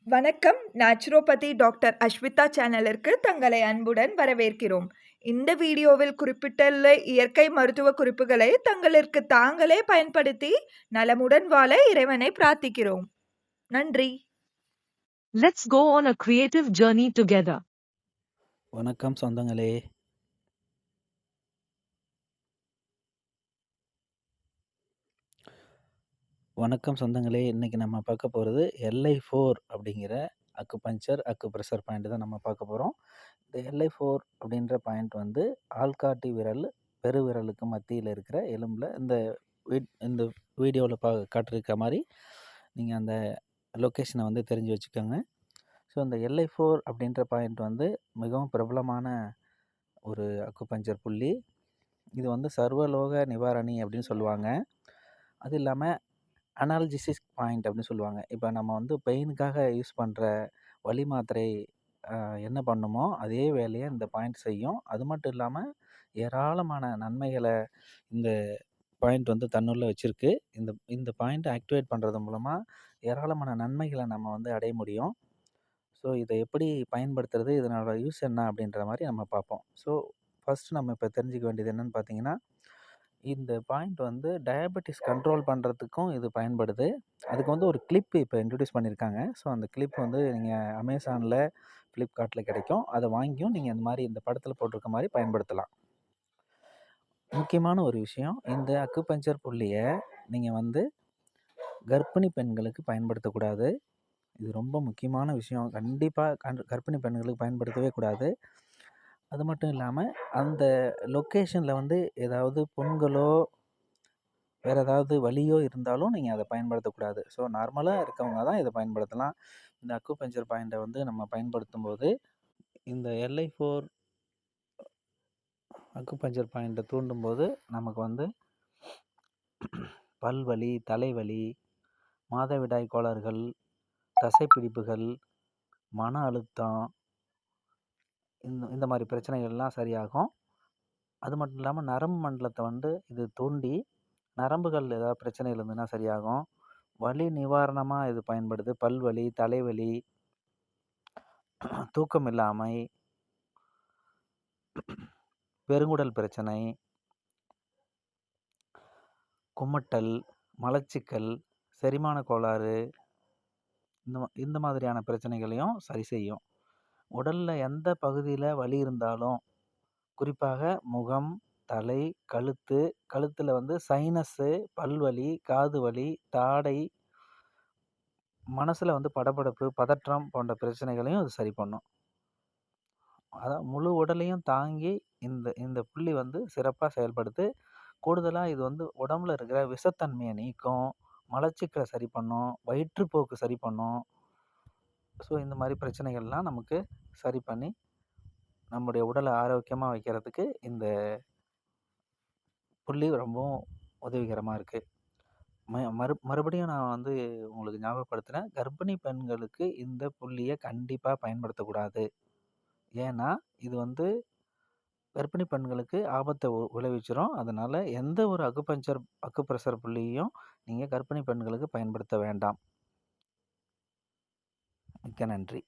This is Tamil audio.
வணக்கம். நேச்சுரோபதி டாக்டர் அஷ்விதா சேனலிற்கு தங்களை அன்புடன் வரவேற்கிறோம். இந்த வீடியோவில் குறிப்பிட்டுள்ள இயற்கை மருத்துவ குறிப்புகளை தங்களிற்கு தாங்களே பயன்படுத்தி நலமுடன் வாழ இறைவனை பிரார்த்திக்கிறோம். நன்றி. Let's go on a creative journey together. வணக்கம் சொந்தங்களே. இன்னைக்கு நம்ம பார்க்க போகிறது LI4 அப்படிங்கிற அக்குபஞ்சர் பாயிண்ட் தான் நம்ம பார்க்க போகிறோம். இந்த LI4 அப்படின்ற பாயிண்ட் வந்து ஆள்காட்டி விரல் பெருவிரலுக்கு மத்தியில் இருக்கிற எலும்பில் இந்த வீடியோவில் காட்டிருக்க மாதிரி நீங்கள் அந்த லொக்கேஷனை வந்து தெரிஞ்சு வச்சுக்கோங்க. ஸோ இந்த LI4 அப்படின்ற பாயிண்ட் வந்து மிகவும் பிரபலமான ஒரு அக்குபஞ்சர் புள்ளி. இது வந்து சர்வலோக நிவாரணி அப்படின்னு சொல்லுவாங்க. அது இல்லாமல் அனால்ஜிசிஸ் பாயிண்ட் அப்படின்னு சொல்லுவாங்க. இப்போ நம்ம வந்து பெயினுக்காக யூஸ் பண்ணுற வலி மாத்திரை என்ன பண்ணுமோ அதே வேலையை இந்த பாயிண்ட் செய்யும். அது மட்டும் இல்லாமல் ஏராளமான நன்மைகளை இந்த பாயிண்ட் வந்து தன்னுள்ள வச்சுருக்கு. இந்த பாயிண்ட்டை ஆக்டிவேட் பண்ணுறது மூலமாக ஏராளமான நன்மைகளை நம்ம வந்து அடைய முடியும். ஸோ இதை எப்படி பயன்படுத்துறது, இதனோட யூஸ் என்ன அப்படின்ற மாதிரி நம்ம பார்ப்போம். ஸோ ஃபஸ்ட்டு நம்ம இப்போ தெரிஞ்சுக்க வேண்டியது என்னென்னு பார்த்தீங்கன்னா, இந்த பாயிண்ட் வந்து டயபெட்டிஸ் கண்ட்ரோல் பண்ணுறதுக்கும் இது பயன்படுது. அதுக்கு வந்து ஒரு கிளிப் இப்போ இன்ட்ரடியூஸ் பண்ணியிருக்காங்க. ஸோ அந்த கிளிப் வந்து நீங்கள் அமேசானில், ஃப்ளிப்கார்ட்டில் கிடைக்கும். அதை வாங்கியும் நீங்கள் இந்த படத்தில் போட்டிருக்க மாதிரி பயன்படுத்தலாம். முக்கியமான ஒரு விஷயம், இந்த அக்குபஞ்சர் புள்ளியை நீங்கள் வந்து கர்ப்பிணி பெண்களுக்கு பயன்படுத்தக்கூடாது. இது ரொம்ப முக்கியமான விஷயம். கண்டிப்பாக கர்ப்பிணி பெண்களுக்கு பயன்படுத்தவே கூடாது. அது மட்டும் இல்லாமல் அந்த லொக்கேஷனில் வந்து ஏதாவது புண்களோ வேறு ஏதாவது வலியோ இருந்தாலும் நீங்கள் அதை பயன்படுத்தக்கூடாது. ஸோ நார்மலாக இருக்கவங்க தான் இதை பயன்படுத்தலாம். இந்த அக்குபஞ்சர் பாயிண்ட்டை வந்து நம்ம பயன்படுத்தும் போது இந்த LI4 அக்குபஞ்சர் பாயிண்ட்டை தூண்டும்போது நமக்கு வந்து பல்வலி, தலைவலி, மாதவிடாய் கோளாறுகள், தசைப்பிடிப்புகள், மன அழுத்தம், இந்த மாதிரி பிரச்சனைகள்லாம் சரியாகும். அது மட்டும் இல்லாமல் நரம்பு மண்டலத்தை வந்து இது தூண்டி நரம்புகள் ஏதாவது பிரச்சனைகள் இருந்ததுன்னா சரியாகும். வலி நிவாரணமாக இது பயன்படுது. பல்வலி, தலைவலி, தூக்கம் இல்லாமை, பெருங்குடல் பிரச்சனை, குமட்டல், மலச்சிக்கல், செரிமான கோளாறு, இந்த மாதிரியான பிரச்சனைகளையும் சரி செய்யும். உடலில் எந்த பகுதியில் வலி இருந்தாலும், குறிப்பாக முகம், தலை, கழுத்தில் வந்து சைனஸ்ஸு, பல்வலி, காது வலி, தாடை, மனசில் வந்து படபடப்பு, பதற்றம் போன்ற பிரச்சனைகளையும் அது சரி பண்ணும். அதான் முழு உடலையும் தாங்கி இந்த புள்ளி வந்து சிறப்பாக செயல்படுது. கூடுதலாக இது வந்து உடம்புல இருக்கிற விஷத்தன்மையை நீக்கும், மலச்சிக்கலை சரி பண்ணும், வயிற்றுப்போக்கு சரி பண்ணும். ஸோ இந்த மாதிரி பிரச்சனைகள்லாம் நமக்கு சரி பண்ணி நம்முடைய உடலை ஆரோக்கியமாக வைக்கிறதுக்கு இந்த புள்ளி ரொம்பவும் உதவிகரமாக இருக்குது. மறுபடியும் நான் வந்து உங்களுக்கு ஞாபகப்படுத்துகிறேன், கர்ப்பிணி பெண்களுக்கு இந்த புள்ளியை கண்டிப்பாக பயன்படுத்தக்கூடாது. ஏன்னா இது வந்து கர்ப்பிணி பெண்களுக்கு ஆபத்தை விளைவிச்சிரும். அதனால் எந்த ஒரு அக்குப்ரெஷர் புள்ளியையும் நீங்கள் கர்ப்பிணி பெண்களுக்கு பயன்படுத்த வேண்டாம். மிக்க நன்றி.